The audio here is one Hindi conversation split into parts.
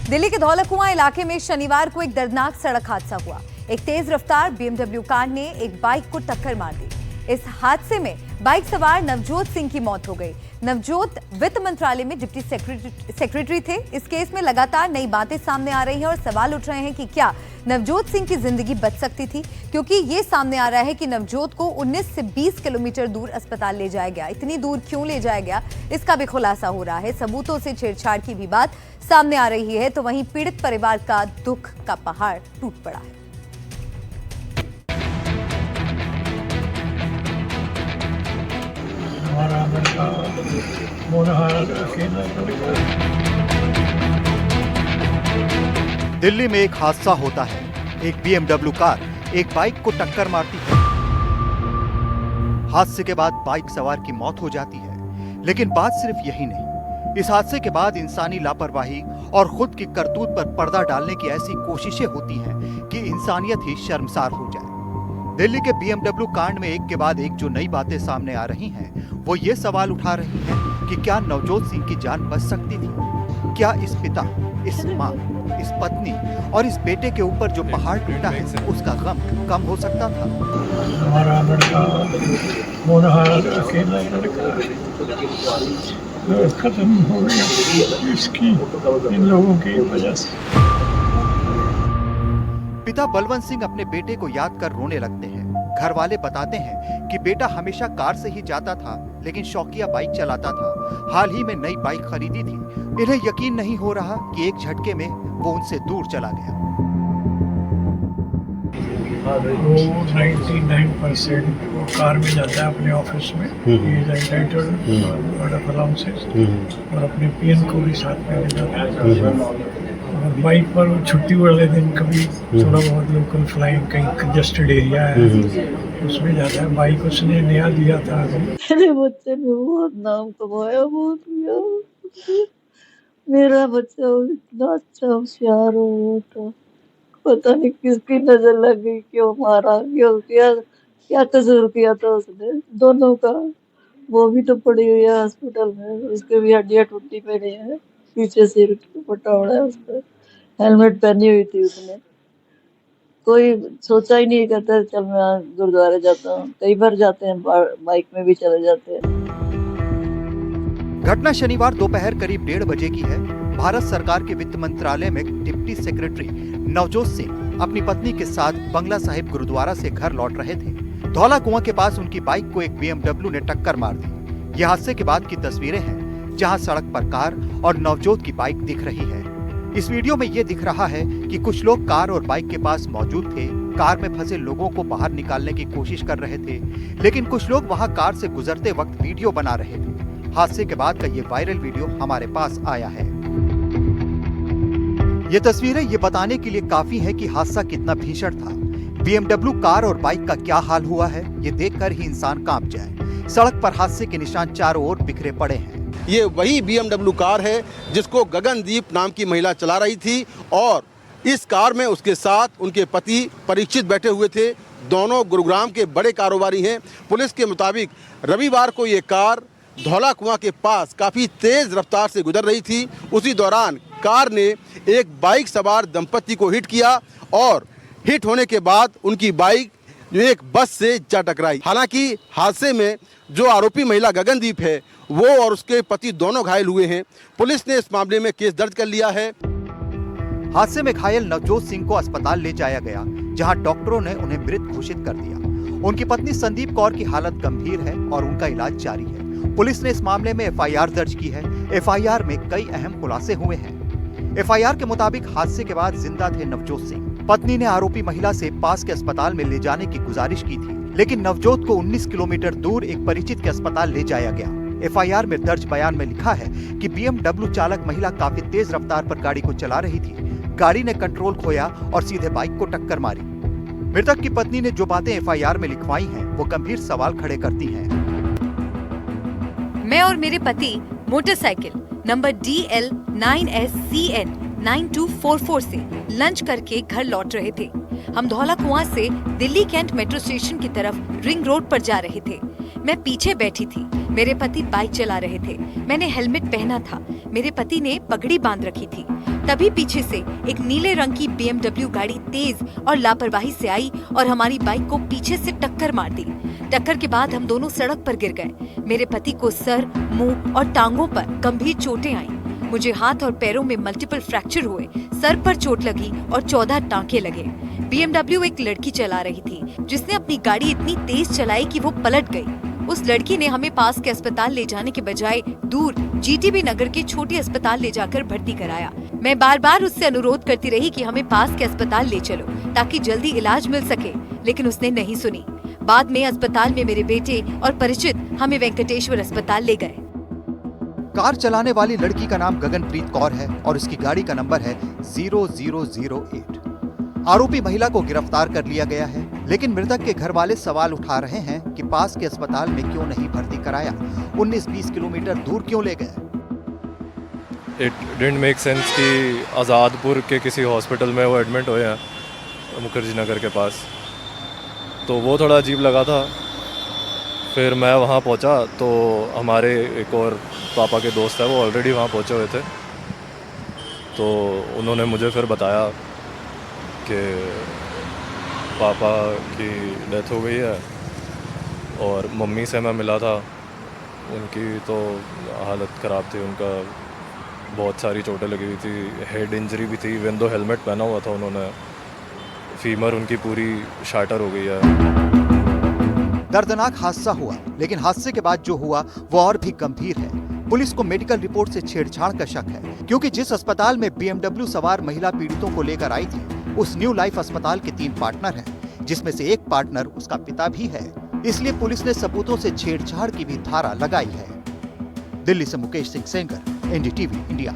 दिल्ली के धौला कुआं इलाके में शनिवार को एक दर्दनाक सड़क हादसा हुआ। एक तेज रफ्तार बीएमडब्ल्यू कार ने एक बाइक को टक्कर मार दी। इस हादसे में बाइक सवार नवजोत सिंह की मौत हो गई। नवजोत वित्त मंत्रालय में डिप्टी सेक्रेटरी थे। इस केस में लगातार नई बातें सामने आ रही हैं और सवाल उठ रहे हैं कि क्या नवजोत सिंह की जिंदगी बच सकती थी, क्योंकि ये सामने आ रहा है कि नवजोत को 19 से 20 किलोमीटर दूर अस्पताल ले जाया गया। इतनी दूर क्यों ले जाया गया, इसका भी खुलासा हो रहा है। सबूतों से छेड़छाड़ की भी बात सामने आ रही है, तो वहीं पीड़ित परिवार का दुख का पहाड़ टूट पड़ा है। दिल्ली में एक हादसा होता है। एक बीएमडब्ल्यू कार एक बाइक को टक्कर मारती है। हादसे के बाद बाइक सवार की मौत हो जाती है। लेकिन बात सिर्फ यही नहीं, इस हादसे के बाद इंसानी लापरवाही और खुद की करतूत पर पर्दा डालने की ऐसी कोशिशें होती हैं कि इंसानियत ही शर्मसार हो जाए। दिल्ली के बीएमडब्ल्यू कांड में एक के बाद एक जो नई बातें सामने आ रही हैं, वो ये सवाल उठा रही हैं कि क्या नवजोत सिंह की जान बच सकती थी? क्या इस पिता, इस माँ, इस पत्नी और इस बेटे के ऊपर जो पहाड़ टूटा है, उसका गम कम हो सकता था? हमारा लड़का मोनहार अकेला लड़का खत्म हो गया इसकी इन लोगों की वजह से। पिता बलवंत सिंह अपने बेटे को याद कर रोने लगते हैं। घर वाले बताते हैं कि बेटा हमेशा कार से ही जाता था, लेकिन शौकिया बाइक चलाता था। हाल ही में नई बाइक खरीदी थी। इन्हें यकीन नहीं हो रहा कि एक झटके में वो उनसे दूर चला गया। वो 99% वो कार में जाता है अपने ऑफिस में, और अपने पीएन को भी साथ में ले जाता है। और बाइक पर छुट्टी वाले दिन कभी थोड़ा बहुत लोकल फ्लाइंग, कहीं कंजेस्टेड एरिया है उसमें जाता है। बाइक उसने नया लिया था। मेरे बच्चे ने बहुत नाम कमाया, बहुत किया। मेरा बच्चा इतना अच्छा होशियार हो था, पता नहीं किसकी नजर लग गई, क्यों मारा, क्यों किया, क्या कसूर किया था उसने। दोनों का, वो भी तो पड़ी हुई है हॉस्पिटल में, उसके भी हड्डियां टूटी पड़ी है, पीछे सिर फटा हुआ है उसका। हेलमेट पहनी हुई थी उसने। कोई सोचा ही नहीं करता चल मैं आज गुरुद्वारे जाता हूँ। कई बार जाते हैं, बाइक में भी चले जाते हैं। घटना शनिवार दोपहर करीब 1:30 बजे की है। भारत सरकार के वित्त मंत्रालय में डिप्टी सेक्रेटरी नवजोत सिंह अपनी पत्नी के साथ बंगला साहिब गुरुद्वारा से घर लौट रहे थे। धौला कुआं के पास उनकी बाइक को एक बीएमडब्ल्यू ने टक्कर मार दी। यह हादसे के बाद की तस्वीरें हैं, जहां सड़क पर कार और नवजोत की बाइक दिख रही है। इस वीडियो में ये दिख रहा है कि कुछ लोग कार और बाइक के पास मौजूद थे। कार में फंसे लोगों को बाहर निकालने की कोशिश कर रहे थे, लेकिन कुछ लोग वहां कार से गुजरते वक्त वीडियो बना रहे थे। हादसे के बाद का ये वायरल वीडियो हमारे पास आया है। ये तस्वीरें ये बताने के लिए काफी है कि हादसा कितना भीषण था। बीएमडब्ल्यू कार और बाइक का क्या हाल हुआ है, ये देखकर ही इंसान कांप जाए। सड़क पर हादसे के निशान चारों ओर बिखरे पड़े हैं। ये वही बीएमडब्ल्यू कार है जिसको गगनदीप नाम की महिला चला रही थी, और इस कार में उसके साथ उनके पति परीक्षित बैठे हुए थे। दोनों गुरुग्राम के बड़े कारोबारी हैं। पुलिस के मुताबिक रविवार को ये कार धौला कुआं के पास काफ़ी तेज रफ्तार से गुजर रही थी। उसी दौरान कार ने एक बाइक सवार दंपति को हिट किया, और हिट होने के बाद उनकी बाइक जो एक बस से जा टकराई। हालांकि हादसे में जो आरोपी महिला गगनदीप है, वो और उसके पति दोनों घायल हुए हैं। पुलिस ने इस मामले में केस दर्ज कर लिया है। हादसे में घायल नवजोत सिंह को अस्पताल ले जाया गया, जहां डॉक्टरों ने उन्हें मृत घोषित कर दिया। उनकी पत्नी संदीप कौर की हालत गंभीर है और उनका इलाज जारी है। पुलिस ने इस मामले में एफआईआर दर्ज की है। एफआईआर में कई अहम खुलासे हुए हैं। एफआईआर के मुताबिक हादसे के बाद जिंदा थे नवजोत सिंह। पत्नी ने आरोपी महिला से पास के अस्पताल में ले जाने की गुजारिश की थी, लेकिन नवजोत को 19 किलोमीटर दूर एक परिचित के अस्पताल ले जाया गया। एफआईआर में दर्ज बयान में लिखा है कि बीएमडब्ल्यू चालक महिला काफी तेज रफ्तार पर गाड़ी को चला रही थी। गाड़ी ने कंट्रोल खोया और सीधे बाइक को टक्कर मारी। मृतक की पत्नी ने जो बातें एफआईआर में लिखवाई हैं, वो गंभीर सवाल खड़े करती हैं। मैं और मेरे पति मोटरसाइकिल नंबर DL9SCN 9244 से लंच करके घर लौट रहे थे। हम धौला कुआं से दिल्ली कैंट मेट्रो स्टेशन की तरफ रिंग रोड पर जा रहे थे। मैं पीछे बैठी थी, मेरे पति बाइक चला रहे थे। मैंने हेलमेट पहना था, मेरे पति ने पगड़ी बांध रखी थी। तभी पीछे से एक नीले रंग की BMW गाड़ी तेज और लापरवाही से आई और हमारी बाइक को पीछे से टक्कर मार दी। टक्कर के बाद हम दोनों सड़क पर गिर गए। मेरे पति को सर, मुंह और टांगों पर गंभीर चोटें आईं। मुझे हाथ और पैरों में मल्टीपल फ्रैक्चर हुए, सर पर चोट लगी और 14 टांके लगे। BMW एक लड़की चला रही थी, जिसने अपनी गाड़ी इतनी तेज चलाई कि वो पलट गई। उस लड़की ने हमें पास के अस्पताल ले जाने के बजाय दूर GTB नगर के छोटे अस्पताल ले जाकर भर्ती कराया। मैं बार बार उससे अनुरोध करती रही कि हमें पास के अस्पताल ले चलो ताकि जल्दी इलाज मिल सके, लेकिन उसने नहीं सुनी। बाद में अस्पताल में मेरे बेटे और परिचित हमें वेंकटेश्वर अस्पताल ले गए। कार चलाने वाली लड़की का नाम गगनप्रीत कौर है और इसकी गाड़ी का नंबर है 0008। आरोपी महिला को गिरफ्तार कर लिया गया है, लेकिन मृतक के घर वाले सवाल उठा रहे हैं कि पास के अस्पताल में क्यों नहीं भर्ती कराया, 19-20 किलोमीटर दूर क्यों ले गए। इट डिडंट मेक सेंस कि आज़ादपुर के किसी हॉस्पिटल में वो एडमिट हुए हैं मुखर्जी नगर के पास, तो वो थोड़ा अजीब लगा था। फिर मैं वहाँ पहुँचा तो हमारे एक और पापा के दोस्त है, वो ऑलरेडी वहाँ पहुँचे हुए थे, तो उन्होंने मुझे फिर बताया कि पापा की डेथ हो गई है। और मम्मी से मैं मिला था, उनकी तो हालत ख़राब थी, उनका बहुत सारी चोटें लगी हुई थी, हेड इंजरी भी थी, इवन दो हेलमेट पहना हुआ था उन्होंने, फीमर उनकी पूरी शाटर हो गई है। दर्दनाक हादसा हुआ, लेकिन हादसे के बाद जो हुआ वो और भी गंभीर है। पुलिस को मेडिकल रिपोर्ट से छेड़छाड़ का शक है, क्योंकि जिस अस्पताल में BMW सवार महिला पीड़ितों को लेकर आई थी, उस न्यू लाइफ अस्पताल के 3 पार्टनर हैं, जिसमें से एक पार्टनर उसका पिता भी है। इसलिए पुलिस ने सबूतों से छेड़छाड़ की भी धारा लगाई है। दिल्ली से मुकेश सिंह सेंगर, NDTV इंडिया।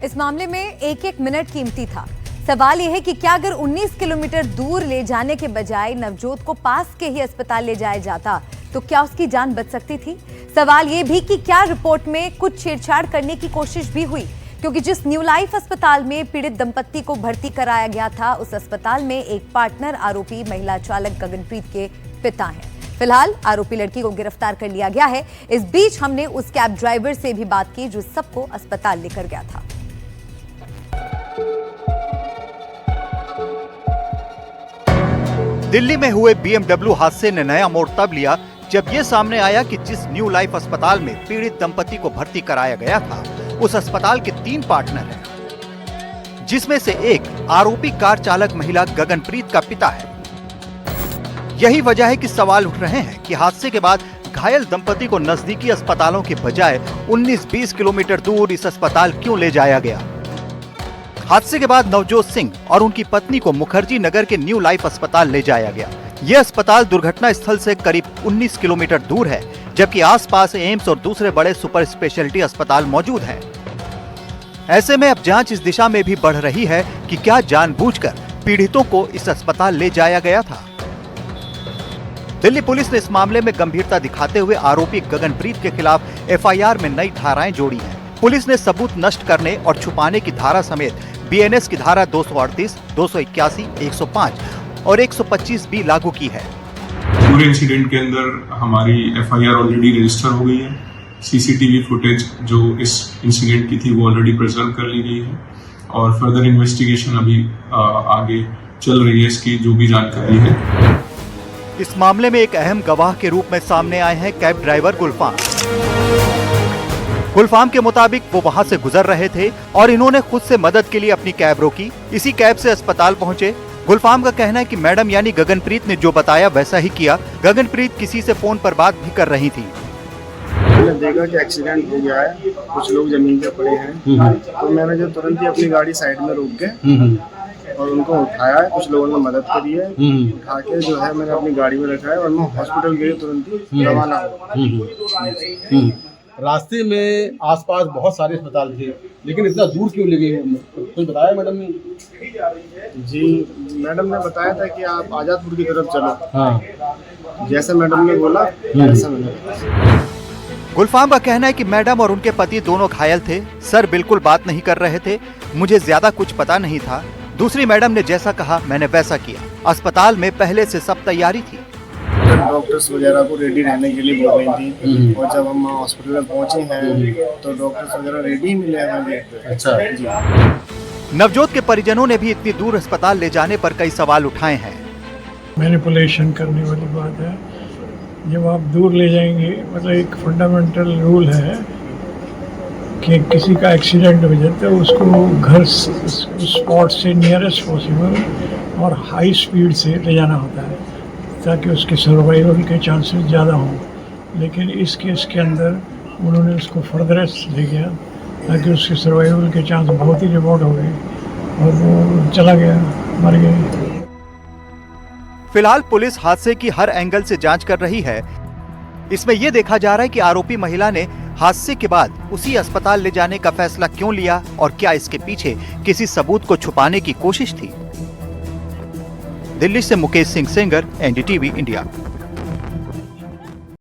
इस मामले में एक मिनट कीमती था। सवाल यह है कि क्या अगर 19 किलोमीटर दूर ले जाने के बजाय नवजोत को पास के ही अस्पताल ले जाया जाता तो क्या उसकी जान बच सकती थी। सवाल यह भी कि क्या रिपोर्ट में कुछ छेड़छाड़ करने की कोशिश भी हुई, क्योंकि जिस न्यू लाइफ अस्पताल में पीड़ित दंपत्ति को भर्ती कराया गया था, उस अस्पताल में एक पार्टनर आरोपी महिला चालक गगनप्रीत के पिता हैं। फिलहाल आरोपी लड़की को गिरफ्तार कर लिया गया है। इस बीच हमने उस कैब ड्राइवर से भी बात की जो सबको अस्पताल लेकर गया था। दिल्ली में हुए BMW हादसे ने नया मोड़ तब लिया जब ये सामने आया कि जिस न्यू लाइफ अस्पताल में पीड़ित दंपति को भर्ती कराया गया था, उस अस्पताल के 3 पार्टनर हैं, जिसमें से एक आरोपी कार चालक महिला गगनप्रीत का पिता है। यही वजह है कि सवाल उठ रहे हैं कि हादसे के बाद घायल दंपति को नजदीकी अस्पतालों के बजाय 19-20 किलोमीटर दूर इस अस्पताल क्यों ले जाया गया। हादसे के बाद नवजोत सिंह और उनकी पत्नी को मुखर्जी नगर के न्यू लाइफ अस्पताल ले जाया गया। यह अस्पताल दुर्घटना स्थल से करीब 19 किलोमीटर दूर है, जबकि आसपास एम्स और दूसरे बड़े सुपर स्पेशलिटी अस्पताल मौजूद हैं। ऐसे में अब जांच इस दिशा में भी बढ़ रही है कि क्या जानबूझकर पीड़ितों को इस अस्पताल ले जाया गया था। दिल्ली पुलिस ने इस मामले में गंभीरता दिखाते हुए आरोपी गगनप्रीत के खिलाफ FIR में नई धाराएं जोड़ी हैं। पुलिस ने सबूत नष्ट करने और छुपाने की धारा समेत BNS की धारा 238, 281, 105 और 125B लागू की है। पूरे इंसिडेंट के अंदर हमारी FIR ऑलरेडी रजिस्टर हो गई है। CCTV फुटेज जो इस इंसिडेंट की थी वो ऑलरेडी प्रिजर्व कर ली गई है और फर्दर इन्वेस्टिगेशन अभी आगे चल रही है। इसकी जो भी जानकारी है, इस मामले में एक अहम गवाह के रूप में सामने आए हैं कैब ड्राइवर गुलफाम। गुलफाम के मुताबिक वो वहां से गुजर रहे थे और इन्होंने खुद से मदद के लिए अपनी कैब रोकी। इसी कैब से अस्पताल पहुंचे। गुलफाम का कहना है कि मैडम यानी गगनप्रीत ने जो बताया वैसा ही किया। गगनप्रीत किसी से फोन पर बात भी कर रही थी। मैंने देखा कि एक्सीडेंट हो गया है, कुछ लोग जमीन पे पड़े हैं, तो मैंने जो तुरंत ही अपनी गाड़ी साइड में रोक के और उनको उठाया है। कुछ लोगों ने मदद करी है, उठा के जो है मैंने अपनी गाड़ी में रखा है और मैं हॉस्पिटल गई तुरंत ही रवाना हुआ। रास्ते में आसपास बहुत सारे अस्पताल थे, लेकिन इतना दूर क्यों ले गए? कुछ बताया मैडम ने? जी मैडम ने बताया था कि आप आजादपुर की तरफ चलो। हाँ। जैसे मैडम ने बोला वैसा मैंने। गुलफाम का कहना है कि मैडम और उनके पति दोनों घायल थे। सर बिल्कुल बात नहीं कर रहे थे। मुझे ज्यादा कुछ पता नहीं था। दूसरी मैडम ने जैसा कहा मैंने वैसा किया। अस्पताल में पहले से सब तैयारी थी। डॉक्टर्स वगैरह को रेडी रहने के लिए बोल रही थी और जब हम हॉस्पिटल में पहुंचे हैं तो डॉक्टर्स वगैरह रेडी ही मिले हमें। अच्छा जी। नवजोत के परिजनों ने भी इतनी दूर अस्पताल ले जाने पर कई सवाल उठाए हैं। मैनिपुलेशन करने वाली बात है। जब आप दूर ले जाएंगे, मतलब एक फंडामेंटल रूल है कि किसी का एक्सीडेंट हो जाता है उसको घर स्पॉट से नियरेस्ट पॉसिबल और हाई स्पीड से ले जाना होता है ताकि उसके सर्वाइवल के चांसेस ज़्यादा हों। लेकिन इस केस के अंदर उन्होंने उसको फर्दरेस्ट ले गया ताकि उसके सर्वाइवल के चांस बहुत ही रिमोट हो गए और वो चला गया, मर गया। फिलहाल पुलिस हादसे की हर एंगल से जांच कर रही है। इसमें यह देखा जा रहा है कि आरोपी महिला ने हादसे के बाद उसी अस्पताल ले जाने का फैसला क्यों लिया और क्या इसके पीछे किसी सबूत को छुपाने की कोशिश थी। दिल्ली से मुकेश सिंह सेंगर, एनडीटीवी इंडिया।